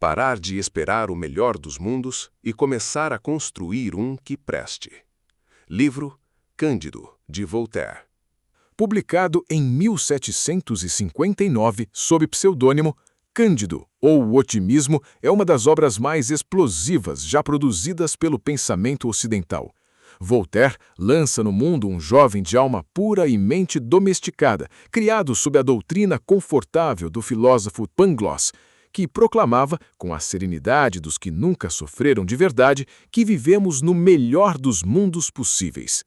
Parar de esperar o melhor dos mundos e começar a construir um que preste. Livro Cândido, de Voltaire. Publicado em 1759 sob pseudônimo, Cândido, ou O Otimismo, é uma das obras mais explosivas já produzidas pelo pensamento ocidental. Voltaire lança no mundo um jovem de alma pura e mente domesticada, criado sob a doutrina confortável do filósofo Pangloss, que proclamava, com a serenidade dos que nunca sofreram de verdade, que vivemos no melhor dos mundos possíveis.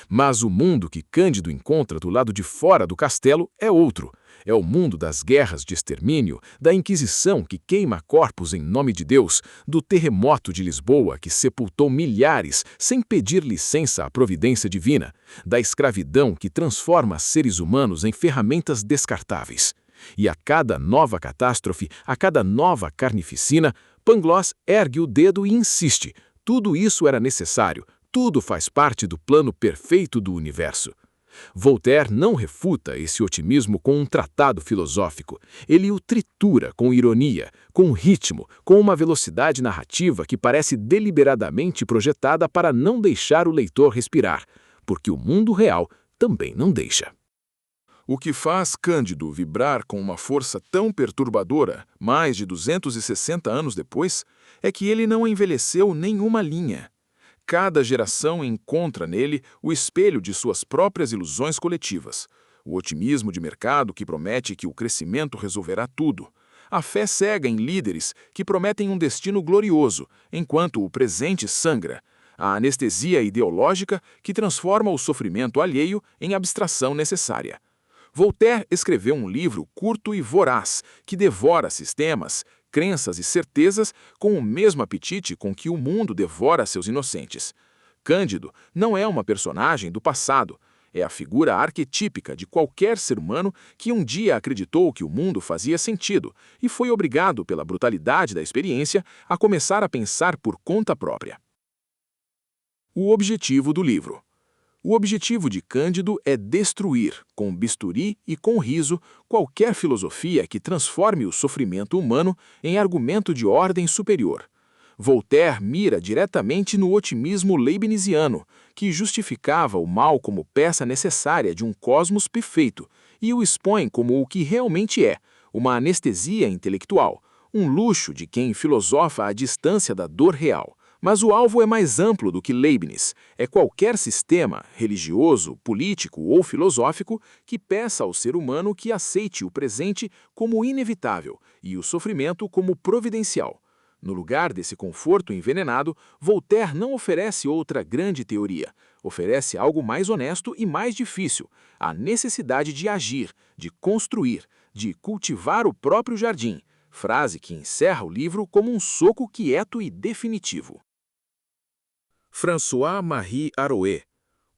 Mas o mundo que Cândido encontra do lado de fora do castelo é outro. É o mundo das guerras de extermínio, da Inquisição que queima corpos em nome de Deus, do terremoto de Lisboa que sepultou milhares sem pedir licença à providência divina, da escravidão que transforma seres humanos em ferramentas descartáveis. E a cada nova catástrofe, a cada nova carnificina, Pangloss ergue o dedo e insiste: tudo isso era necessário, tudo faz parte do plano perfeito do universo. Voltaire não refuta esse otimismo com um tratado filosófico. Ele o tritura com ironia, com ritmo, com uma velocidade narrativa que parece deliberadamente projetada para não deixar o leitor respirar, porque o mundo real também não deixa. O que faz Cândido vibrar com uma força tão perturbadora, mais de 260 anos depois, é que ele não envelheceu nenhuma linha. Cada geração encontra nele o espelho de suas próprias ilusões coletivas. O otimismo de mercado que promete que o crescimento resolverá tudo. A fé cega em líderes que prometem um destino glorioso, enquanto o presente sangra. A anestesia ideológica que transforma o sofrimento alheio em abstração necessária. Voltaire escreveu um livro curto e voraz, que devora sistemas, crenças e certezas com o mesmo apetite com que o mundo devora seus inocentes. Cândido não é uma personagem do passado, é a figura arquetípica de qualquer ser humano que um dia acreditou que o mundo fazia sentido e foi obrigado pela brutalidade da experiência a começar a pensar por conta própria. O objetivo do livro. O objetivo de Cândido é destruir, com bisturi e com riso, qualquer filosofia que transforme o sofrimento humano em argumento de ordem superior. Voltaire mira diretamente no otimismo leibniziano, que justificava o mal como peça necessária de um cosmos perfeito, e o expõe como o que realmente é, uma anestesia intelectual, um luxo de quem filosofa à distância da dor real. Mas o alvo é mais amplo do que Leibniz. É qualquer sistema, religioso, político ou filosófico, que peça ao ser humano que aceite o presente como inevitável e o sofrimento como providencial. No lugar desse conforto envenenado, Voltaire não oferece outra grande teoria. Oferece algo mais honesto e mais difícil: a necessidade de agir, de construir, de cultivar o próprio jardim. Frase que encerra o livro como um soco quieto e definitivo. François-Marie Arouet,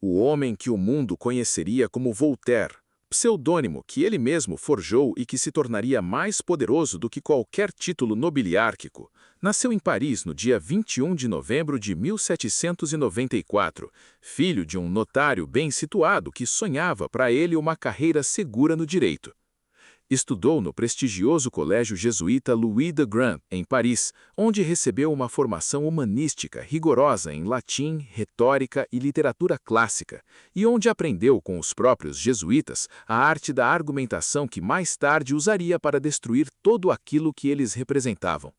o homem que o mundo conheceria como Voltaire, pseudônimo que ele mesmo forjou e que se tornaria mais poderoso do que qualquer título nobiliárquico, nasceu em Paris no dia 21 de novembro de 1794, filho de um notário bem situado que sonhava para ele uma carreira segura no direito. Estudou no prestigioso colégio jesuíta Louis de Grand, em Paris, onde recebeu uma formação humanística rigorosa em latim, retórica e literatura clássica, e onde aprendeu com os próprios jesuítas a arte da argumentação que mais tarde usaria para destruir todo aquilo que eles representavam.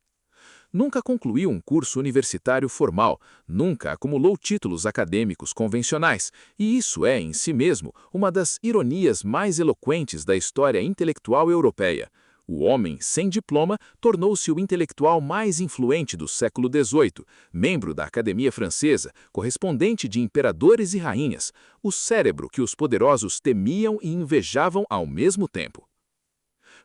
Nunca concluiu um curso universitário formal, nunca acumulou títulos acadêmicos convencionais, e isso é, em si mesmo, uma das ironias mais eloquentes da história intelectual europeia. O homem sem diploma tornou-se o intelectual mais influente do século XVIII, membro da Academia Francesa, correspondente de imperadores e rainhas, o cérebro que os poderosos temiam e invejavam ao mesmo tempo.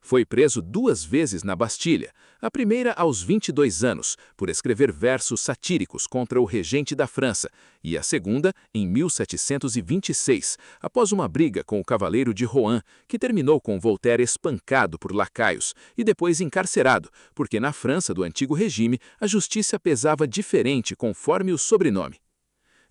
Foi preso 2 vezes na Bastilha, a primeira aos 22 anos, por escrever versos satíricos contra o regente da França, e a segunda em 1726, após uma briga com o cavaleiro de Rohan, que terminou com Voltaire espancado por lacaios e depois encarcerado, porque na França do antigo regime a justiça pesava diferente conforme o sobrenome.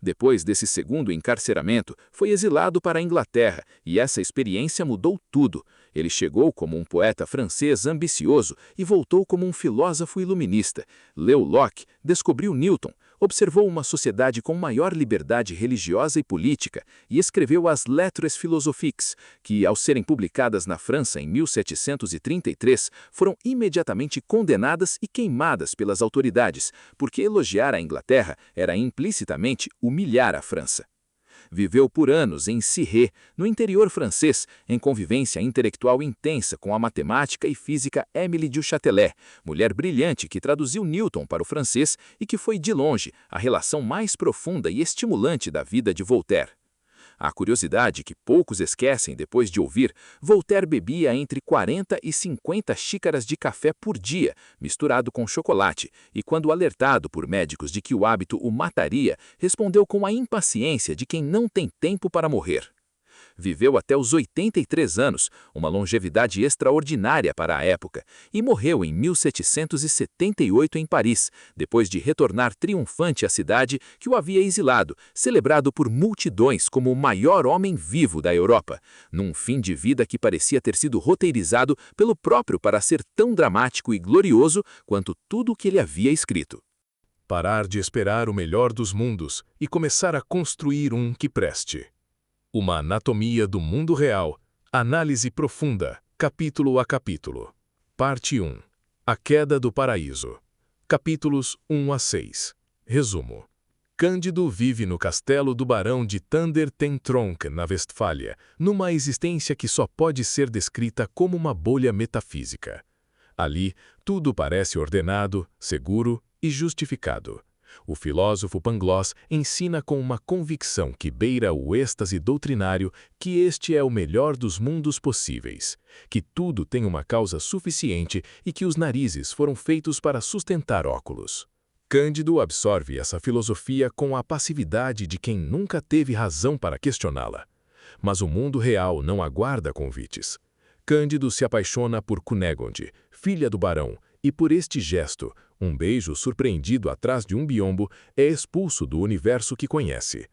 Depois desse segundo encarceramento, foi exilado para a Inglaterra, e essa experiência mudou tudo. Ele chegou como um poeta francês ambicioso e voltou como um filósofo iluminista. Leu Locke, descobriu Newton, observou uma sociedade com maior liberdade religiosa e política e escreveu as Lettres philosophiques, que, ao serem publicadas na França em 1733, foram imediatamente condenadas e queimadas pelas autoridades, porque elogiar a Inglaterra era implicitamente humilhar a França. Viveu por anos em Cirré, no interior francês, em convivência intelectual intensa com a matemática e física Émilie du Châtelet, mulher brilhante que traduziu Newton para o francês e que foi, de longe, a relação mais profunda e estimulante da vida de Voltaire. A curiosidade que poucos esquecem depois de ouvir, Voltaire bebia entre 40 e 50 xícaras de café por dia, misturado com chocolate, e quando alertado por médicos de que o hábito o mataria, respondeu com a impaciência de quem não tem tempo para morrer. Viveu até os 83 anos, uma longevidade extraordinária para a época, e morreu em 1778 em Paris, depois de retornar triunfante à cidade que o havia exilado, celebrado por multidões como o maior homem vivo da Europa, num fim de vida que parecia ter sido roteirizado pelo próprio para ser tão dramático e glorioso quanto tudo o que ele havia escrito. Parar de esperar o melhor dos mundos e começar a construir um que preste. Uma anatomia do mundo real, análise profunda, capítulo a capítulo. Parte 1. A queda do paraíso. Capítulos 1 a 6. Resumo. Cândido vive no castelo do barão de Thunder ten Tronckh, na Westfália, numa existência que só pode ser descrita como uma bolha metafísica. Ali, tudo parece ordenado, seguro e justificado. O filósofo Pangloss ensina com uma convicção que beira o êxtase doutrinário que este é o melhor dos mundos possíveis, que tudo tem uma causa suficiente e que os narizes foram feitos para sustentar óculos. Cândido absorve essa filosofia com a passividade de quem nunca teve razão para questioná-la. Mas o mundo real não aguarda convites. Cândido se apaixona por Cunegonde, filha do barão, e por este gesto, um beijo surpreendido atrás de um biombo, é expulso do universo que conhece.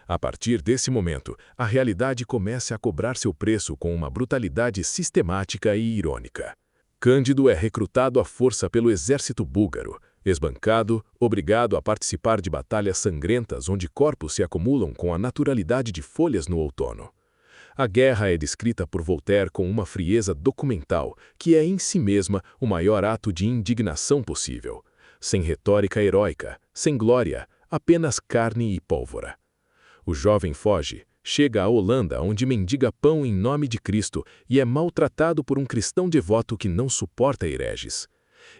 A partir desse momento, a realidade começa a cobrar seu preço com uma brutalidade sistemática e irônica. Cândido é recrutado à força pelo exército búlgaro, esbancado, obrigado a participar de batalhas sangrentas onde corpos se acumulam com a naturalidade de folhas no outono. A guerra é descrita por Voltaire com uma frieza documental, que é em si mesma o maior ato de indignação possível. Sem retórica heróica, sem glória, apenas carne e pólvora. O jovem foge, chega à Holanda, onde mendiga pão em nome de Cristo e é maltratado por um cristão devoto que não suporta hereges.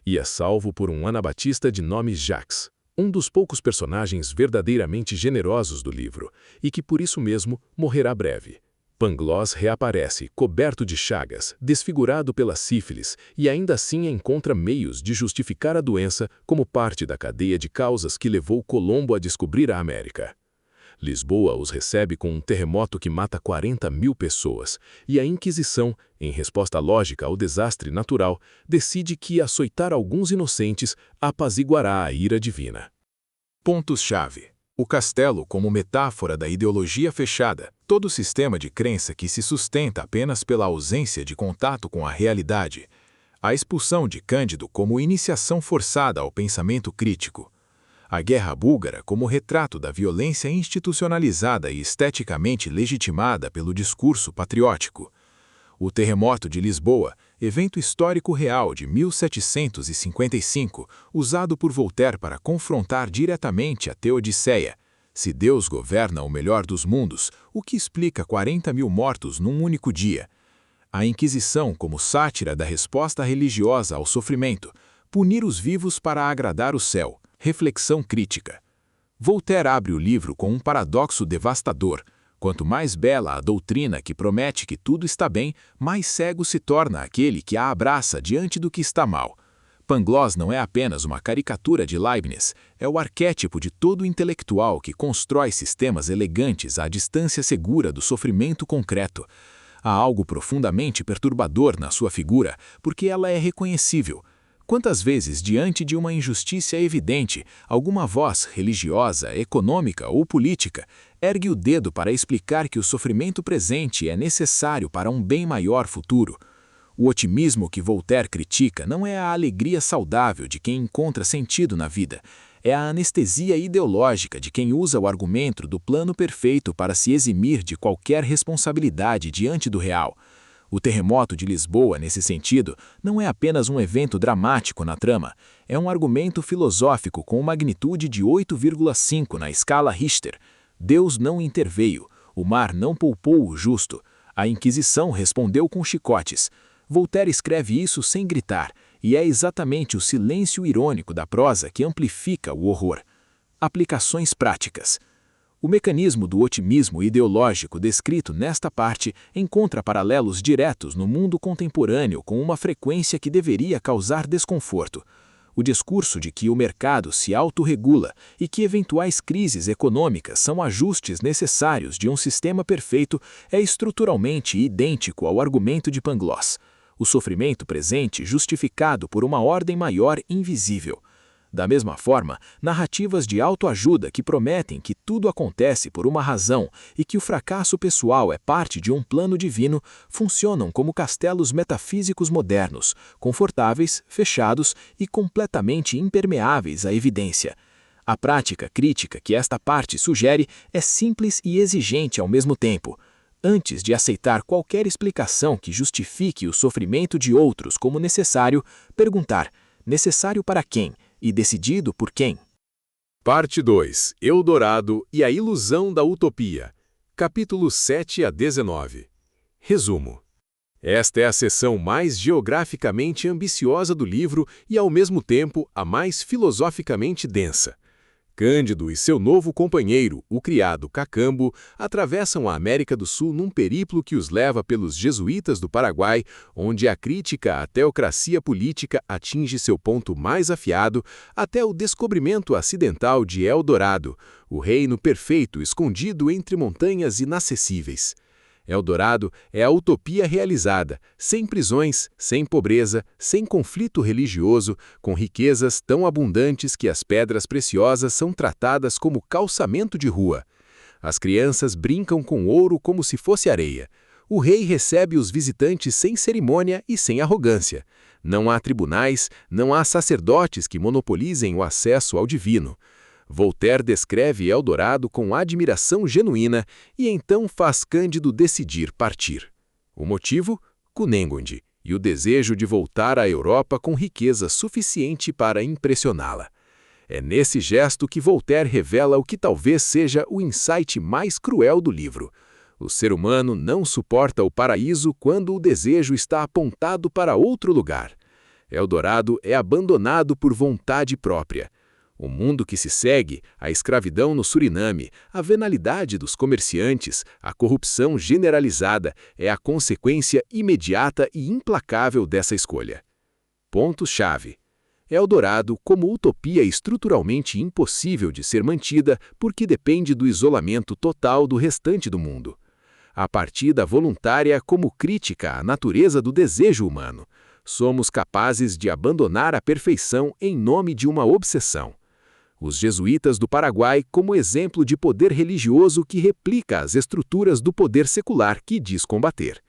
E é salvo por um anabatista de nome Jacques, um dos poucos personagens verdadeiramente generosos do livro, e que por isso mesmo morrerá breve. Pangloss reaparece, coberto de chagas, desfigurado pela sífilis, e ainda assim encontra meios de justificar a doença como parte da cadeia de causas que levou Colombo a descobrir a América. Lisboa os recebe com um terremoto que mata 40.000 pessoas, e a Inquisição, em resposta lógica ao desastre natural, decide que açoitar alguns inocentes apaziguará a ira divina. Pontos-chave. O castelo como metáfora da ideologia fechada, todo sistema de crença que se sustenta apenas pela ausência de contato com a realidade. A expulsão de Cândido como iniciação forçada ao pensamento crítico. A guerra búlgara como retrato da violência institucionalizada e esteticamente legitimada pelo discurso patriótico. O terremoto de Lisboa, evento histórico real de 1755, usado por Voltaire para confrontar diretamente a Teodiceia. Se Deus governa o melhor dos mundos, o que explica 40.000 mortos num único dia? A Inquisição como sátira da resposta religiosa ao sofrimento, punir os vivos para agradar o céu, reflexão crítica. Voltaire abre o livro com um paradoxo devastador. Quanto mais bela a doutrina que promete que tudo está bem, mais cego se torna aquele que a abraça diante do que está mal. Pangloss não é apenas uma caricatura de Leibniz, é o arquétipo de todo intelectual que constrói sistemas elegantes à distância segura do sofrimento concreto. Há algo profundamente perturbador na sua figura, porque ela é reconhecível. Quantas vezes, diante de uma injustiça evidente, alguma voz religiosa, econômica ou política ergue o dedo para explicar que o sofrimento presente é necessário para um bem maior futuro? O otimismo que Voltaire critica não é a alegria saudável de quem encontra sentido na vida, é a anestesia ideológica de quem usa o argumento do plano perfeito para se eximir de qualquer responsabilidade diante do real. O terremoto de Lisboa, nesse sentido, não é apenas um evento dramático na trama, é um argumento filosófico com magnitude de 8,5 na escala Richter. Deus não interveio, o mar não poupou o justo, a Inquisição respondeu com chicotes. Voltaire escreve isso sem gritar, e é exatamente o silêncio irônico da prosa que amplifica o horror. Aplicações práticas. O mecanismo do otimismo ideológico descrito nesta parte encontra paralelos diretos no mundo contemporâneo com uma frequência que deveria causar desconforto. O discurso de que o mercado se autorregula e que eventuais crises econômicas são ajustes necessários de um sistema perfeito é estruturalmente idêntico ao argumento de Pangloss. O sofrimento presente justificado por uma ordem maior invisível. Da mesma forma, narrativas de autoajuda que prometem que tudo acontece por uma razão e que o fracasso pessoal é parte de um plano divino funcionam como castelos metafísicos modernos, confortáveis, fechados e completamente impermeáveis à evidência. A prática crítica que esta parte sugere é simples e exigente ao mesmo tempo. Antes de aceitar qualquer explicação que justifique o sofrimento de outros como necessário, perguntar: necessário para quem? E decidido por quem? Parte 2. Eldorado e a ilusão da utopia. Capítulos 7 a 19. Resumo. Esta é a seção mais geograficamente ambiciosa do livro e, ao mesmo tempo, a mais filosoficamente densa. Cândido e seu novo companheiro, o criado Cacambo, atravessam a América do Sul num periplo que os leva pelos jesuítas do Paraguai, onde a crítica à teocracia política atinge seu ponto mais afiado, até o descobrimento acidental de Eldorado, o reino perfeito escondido entre montanhas inacessíveis. Eldorado é a utopia realizada, sem prisões, sem pobreza, sem conflito religioso, com riquezas tão abundantes que as pedras preciosas são tratadas como calçamento de rua. As crianças brincam com ouro como se fosse areia. O rei recebe os visitantes sem cerimônia e sem arrogância. Não há tribunais, não há sacerdotes que monopolizem o acesso ao divino. Voltaire descreve Eldorado com admiração genuína e então faz Cândido decidir partir. O motivo? Cunengonde e o desejo de voltar à Europa com riqueza suficiente para impressioná-la. É nesse gesto que Voltaire revela o que talvez seja o insight mais cruel do livro. O ser humano não suporta o paraíso quando o desejo está apontado para outro lugar. Eldorado é abandonado por vontade própria. O mundo que se segue, a escravidão no Suriname, a venalidade dos comerciantes, a corrupção generalizada é a consequência imediata e implacável dessa escolha. Pontos-chave. Eldorado como utopia estruturalmente impossível de ser mantida porque depende do isolamento total do restante do mundo. A partida voluntária como crítica à natureza do desejo humano. Somos capazes de abandonar a perfeição em nome de uma obsessão. Os jesuítas do Paraguai como exemplo de poder religioso que replica as estruturas do poder secular que diz combater.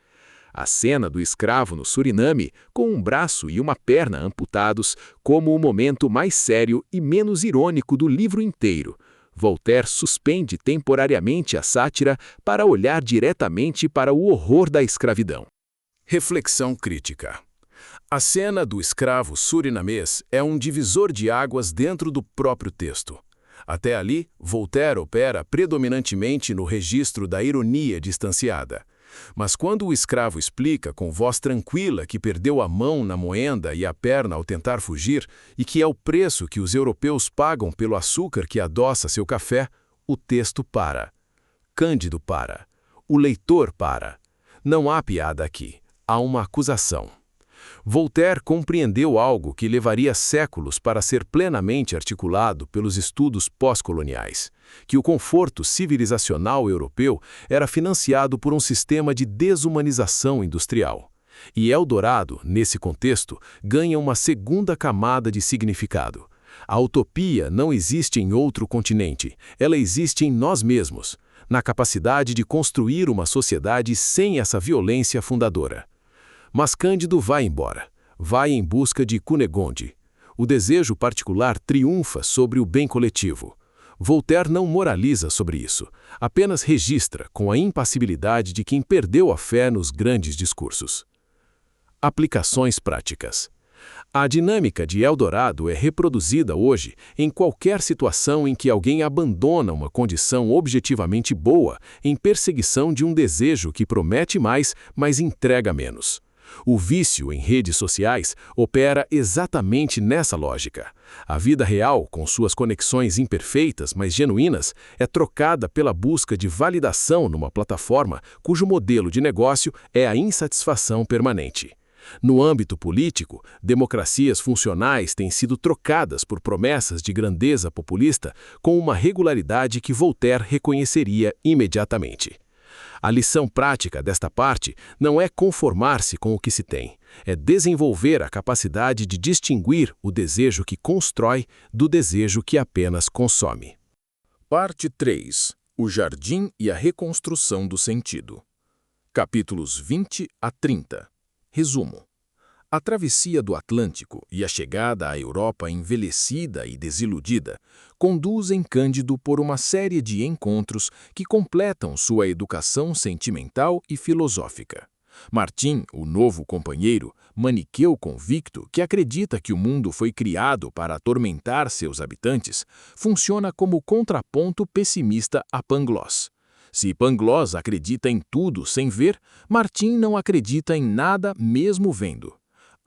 A cena do escravo no Suriname, com um braço e uma perna amputados, como o momento mais sério e menos irônico do livro inteiro. Voltaire suspende temporariamente a sátira para olhar diretamente para o horror da escravidão. Reflexão crítica. A cena do escravo surinamês é um divisor de águas dentro do próprio texto. Até ali, Voltaire opera predominantemente no registro da ironia distanciada. Mas quando o escravo explica com voz tranquila que perdeu a mão na moenda e a perna ao tentar fugir, e que é o preço que os europeus pagam pelo açúcar que adoça seu café, o texto para. Cândido para. O leitor para. Não há piada aqui. Há uma acusação. Voltaire compreendeu algo que levaria séculos para ser plenamente articulado pelos estudos pós-coloniais, que o conforto civilizacional europeu era financiado por um sistema de desumanização industrial. E Eldorado, nesse contexto, ganha uma segunda camada de significado. A utopia não existe em outro continente, ela existe em nós mesmos, na capacidade de construir uma sociedade sem essa violência fundadora. Mas Cândido vai embora. Vai em busca de Cunegonde. O desejo particular triunfa sobre o bem coletivo. Voltaire não moraliza sobre isso, apenas registra com a impassibilidade de quem perdeu a fé nos grandes discursos. Aplicações práticas. A dinâmica de Eldorado é reproduzida hoje em qualquer situação em que alguém abandona uma condição objetivamente boa em perseguição de um desejo que promete mais, mas entrega menos. O vício em redes sociais opera exatamente nessa lógica. A vida real, com suas conexões imperfeitas, mas genuínas, é trocada pela busca de validação numa plataforma cujo modelo de negócio é a insatisfação permanente. No âmbito político, democracias funcionais têm sido trocadas por promessas de grandeza populista com uma regularidade que Voltaire reconheceria imediatamente. A lição prática desta parte não é conformar-se com o que se tem, é desenvolver a capacidade de distinguir o desejo que constrói do desejo que apenas consome. Parte 3. O jardim e a reconstrução do sentido. Capítulos 20 a 30. Resumo. A travessia do Atlântico e a chegada à Europa envelhecida e desiludida conduzem Cândido por uma série de encontros que completam sua educação sentimental e filosófica. Martim, o novo companheiro, maniqueu convicto que acredita que o mundo foi criado para atormentar seus habitantes, funciona como contraponto pessimista a Pangloss. Se Pangloss acredita em tudo sem ver, Martim não acredita em nada mesmo vendo.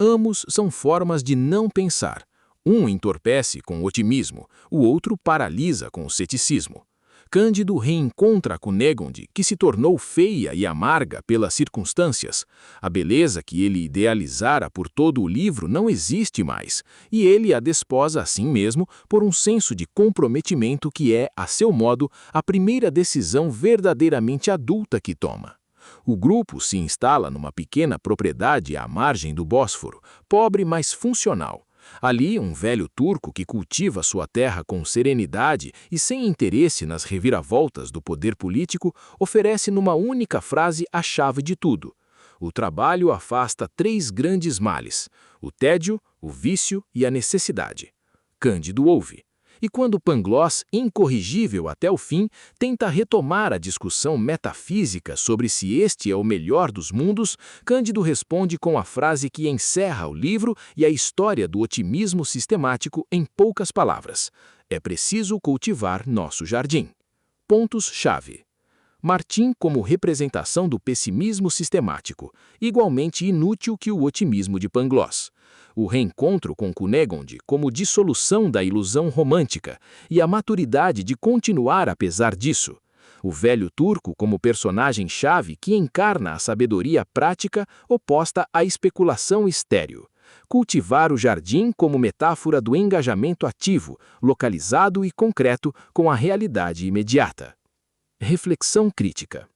Ambos são formas de não pensar. Um entorpece com otimismo, o outro paralisa com ceticismo. Cândido reencontra Cunegonde, que se tornou feia e amarga pelas circunstâncias. A beleza que ele idealizara por todo o livro não existe mais, e ele a desposa assim mesmo por um senso de comprometimento que é, a seu modo, a primeira decisão verdadeiramente adulta que toma. O grupo se instala numa pequena propriedade à margem do Bósforo, pobre mas funcional. Ali, um velho turco que cultiva sua terra com serenidade e sem interesse nas reviravoltas do poder político, oferece numa única frase a chave de tudo. O trabalho afasta 3 grandes males: o tédio, o vício e a necessidade. Cândido ouve. E quando Pangloss, incorrigível até o fim, tenta retomar a discussão metafísica sobre se este é o melhor dos mundos, Cândido responde com a frase que encerra o livro e a história do otimismo sistemático em poucas palavras: é preciso cultivar nosso jardim. Pontos-chave. Martim como representação do pessimismo sistemático, igualmente inútil que o otimismo de Pangloss. O reencontro com Cunegonde como dissolução da ilusão romântica e a maturidade de continuar apesar disso. O velho turco como personagem-chave que encarna a sabedoria prática oposta à especulação estéril. Cultivar o jardim como metáfora do engajamento ativo, localizado e concreto com a realidade imediata. Reflexão crítica.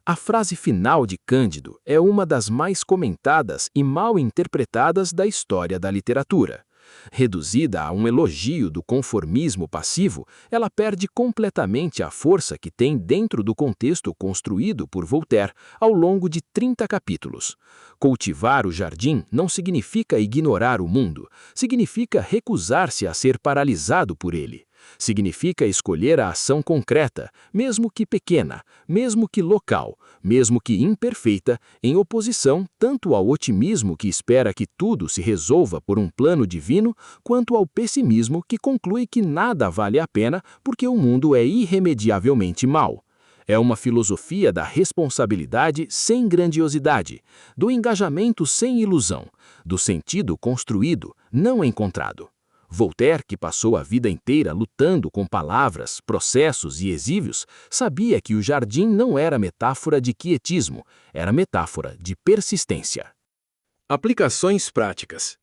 A frase final de Cândido é uma das mais comentadas e mal interpretadas da história da literatura. Reduzida a um elogio do conformismo passivo, ela perde completamente a força que tem dentro do contexto construído por Voltaire ao longo de 30 capítulos. Cultivar o jardim não significa ignorar o mundo, significa recusar-se a ser paralisado por ele. Significa escolher a ação concreta, mesmo que pequena, mesmo que local, mesmo que imperfeita, em oposição tanto ao otimismo que espera que tudo se resolva por um plano divino, quanto ao pessimismo que conclui que nada vale a pena porque o mundo é irremediavelmente mau. É uma filosofia da responsabilidade sem grandiosidade, do engajamento sem ilusão, do sentido construído, não encontrado. Voltaire, que passou a vida inteira lutando com palavras, processos e exívios, sabia que o jardim não era metáfora de quietismo, era metáfora de persistência. Aplicações práticas.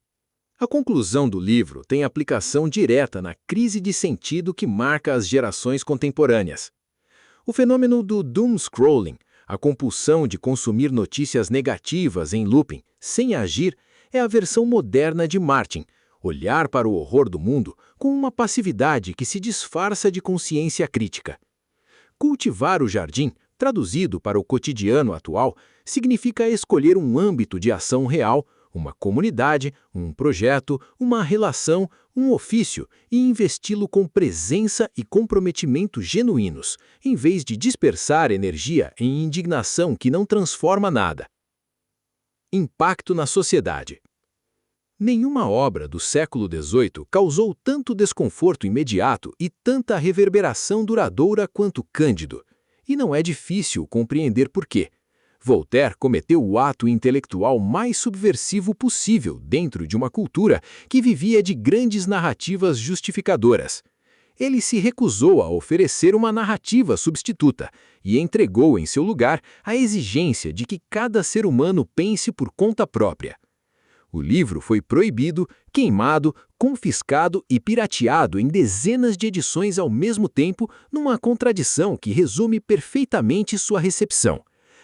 A conclusão do livro tem aplicação direta na crise de sentido que marca as gerações contemporâneas. O fenômeno do doom-scrolling, a compulsão de consumir notícias negativas em looping, sem agir, é a versão moderna de Martin, olhar para o horror do mundo com uma passividade que se disfarça de consciência crítica. Cultivar o jardim, traduzido para o cotidiano atual, significa escolher um âmbito de ação real, uma comunidade, um projeto, uma relação, um ofício e investi-lo com presença e comprometimento genuínos, em vez de dispersar energia em indignação que não transforma nada. Impacto na sociedade. Nenhuma obra do século XVIII causou tanto desconforto imediato e tanta reverberação duradoura quanto Cândido, e não é difícil compreender por quê. Voltaire cometeu o ato intelectual mais subversivo possível dentro de uma cultura que vivia de grandes narrativas justificadoras. Ele se recusou a oferecer uma narrativa substituta e entregou em seu lugar a exigência de que cada ser humano pense por conta própria. O livro foi proibido, queimado, confiscado e pirateado em dezenas de edições ao mesmo tempo, numa contradição que resume perfeitamente sua recepção.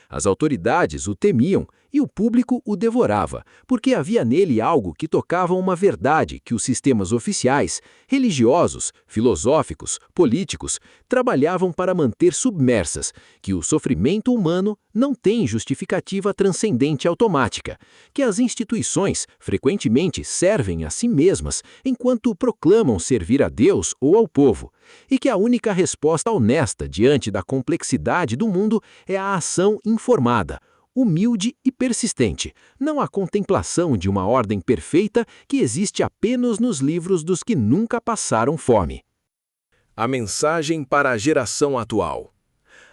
As autoridades o temiam e o público o devorava, porque havia nele algo que tocava uma verdade que os sistemas oficiais, religiosos, filosóficos, políticos, trabalhavam para manter submersas, que o sofrimento humano não tem justificativa transcendente automática, que as instituições frequentemente servem a si mesmas enquanto proclamam servir a Deus ou ao povo, e que a única resposta honesta diante da complexidade do mundo é a ação informada, humilde e persistente, não a contemplação de uma ordem perfeita que existe apenas nos livros dos que nunca passaram fome. A mensagem para a geração atual.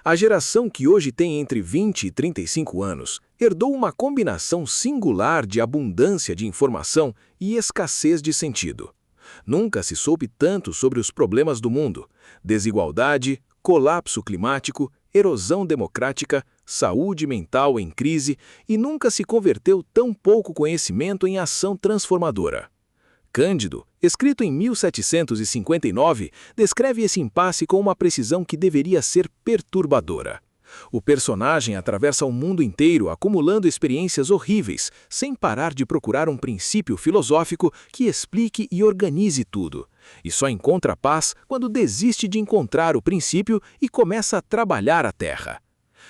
A geração que hoje tem entre 20 e 35 anos herdou uma combinação singular de abundância de informação e escassez de sentido. Nunca se soube tanto sobre os problemas do mundo: desigualdade, colapso climático, erosão democrática, saúde mental em crise, e nunca se converteu tão pouco conhecimento em ação transformadora. Cândido, escrito em 1759, descreve esse impasse com uma precisão que deveria ser perturbadora. O personagem atravessa o mundo inteiro acumulando experiências horríveis, sem parar de procurar um princípio filosófico que explique e organize tudo. E só encontra paz quando desiste de encontrar o princípio e começa a trabalhar a terra.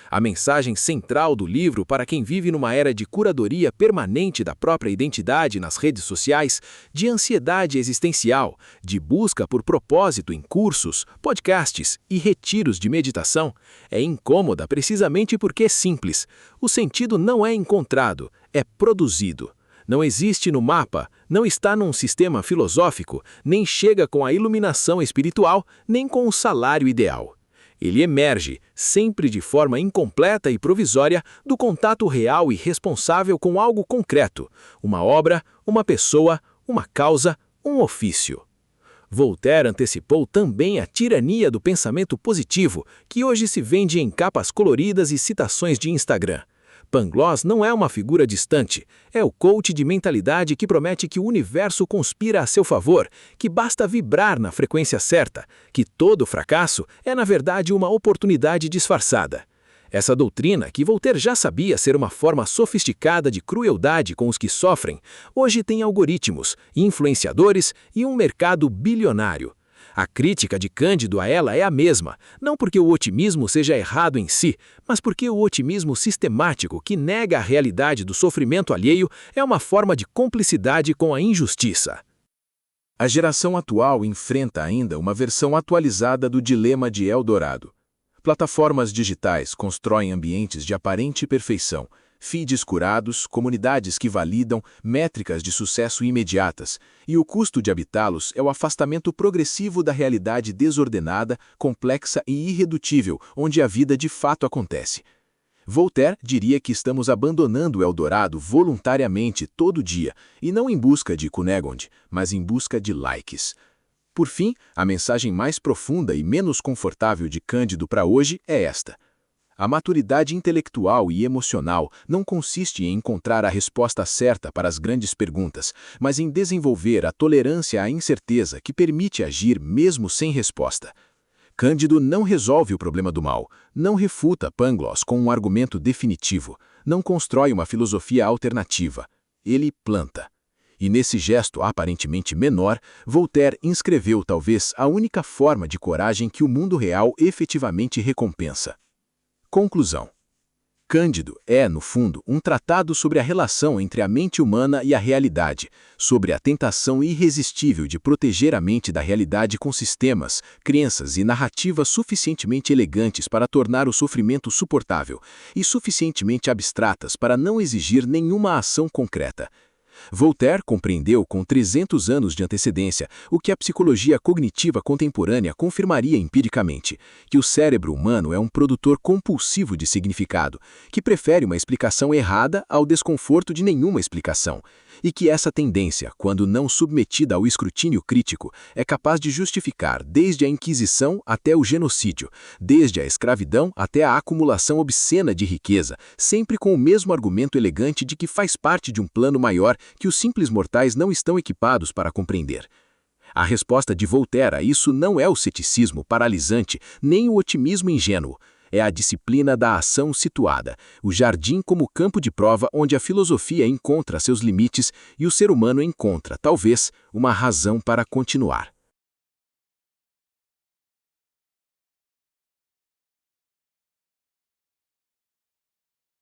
A mensagem central do livro para quem vive numa era de curadoria permanente da própria identidade nas redes sociais, de ansiedade existencial, de busca por propósito em cursos, podcasts e retiros de meditação, é incômoda precisamente porque é simples. O sentido não é encontrado, é produzido. Não existe no mapa, não está num sistema filosófico, nem chega com a iluminação espiritual, nem com o salário ideal. Ele emerge, sempre de forma incompleta e provisória, do contato real e responsável com algo concreto, uma obra, uma pessoa, uma causa, um ofício. Voltaire antecipou também a tirania do pensamento positivo, que hoje se vende em capas coloridas e citações de Instagram. Pangloss não é uma figura distante, é o coach de mentalidade que promete que o universo conspira a seu favor, que basta vibrar na frequência certa, que todo fracasso é na verdade uma oportunidade disfarçada. Essa doutrina, que Voltaire já sabia ser uma forma sofisticada de crueldade com os que sofrem, hoje tem algoritmos, influenciadores e um mercado bilionário. A crítica de Cândido a ela é a mesma, não porque o otimismo seja errado em si, mas porque o otimismo sistemático que nega a realidade do sofrimento alheio é uma forma de cumplicidade com a injustiça. A geração atual enfrenta ainda uma versão atualizada do dilema de Eldorado. Plataformas digitais constroem ambientes de aparente perfeição, feeds curados, comunidades que validam, métricas de sucesso imediatas, e o custo de habitá-los é o afastamento progressivo da realidade desordenada, complexa e irredutível, onde a vida de fato acontece. Voltaire diria que estamos abandonando o Eldorado voluntariamente todo dia, e não em busca de Cunégonde, mas em busca de likes. Por fim, a mensagem mais profunda e menos confortável de Cândido para hoje é esta: a maturidade intelectual e emocional não consiste em encontrar a resposta certa para as grandes perguntas, mas em desenvolver a tolerância à incerteza que permite agir mesmo sem resposta. Cândido não resolve o problema do mal, não refuta Pangloss com um argumento definitivo, não constrói uma filosofia alternativa. Ele planta. E nesse gesto aparentemente menor, Voltaire inscreveu talvez a única forma de coragem que o mundo real efetivamente recompensa. Conclusão. Cândido é, no fundo, um tratado sobre a relação entre a mente humana e a realidade, sobre a tentação irresistível de proteger a mente da realidade com sistemas, crenças e narrativas suficientemente elegantes para tornar o sofrimento suportável e suficientemente abstratas para não exigir nenhuma ação concreta. Voltaire compreendeu com 300 anos de antecedência o que a psicologia cognitiva contemporânea confirmaria empiricamente, que o cérebro humano é um produtor compulsivo de significado, que prefere uma explicação errada ao desconforto de nenhuma explicação, e que essa tendência, quando não submetida ao escrutínio crítico, é capaz de justificar desde a Inquisição até o genocídio, desde a escravidão até a acumulação obscena de riqueza, sempre com o mesmo argumento elegante de que faz parte de um plano maior que os simples mortais não estão equipados para compreender. A resposta de Voltaire a isso não é o ceticismo paralisante, nem o otimismo ingênuo. É a disciplina da ação situada, o jardim como campo de prova onde a filosofia encontra seus limites e o ser humano encontra, talvez, uma razão para continuar.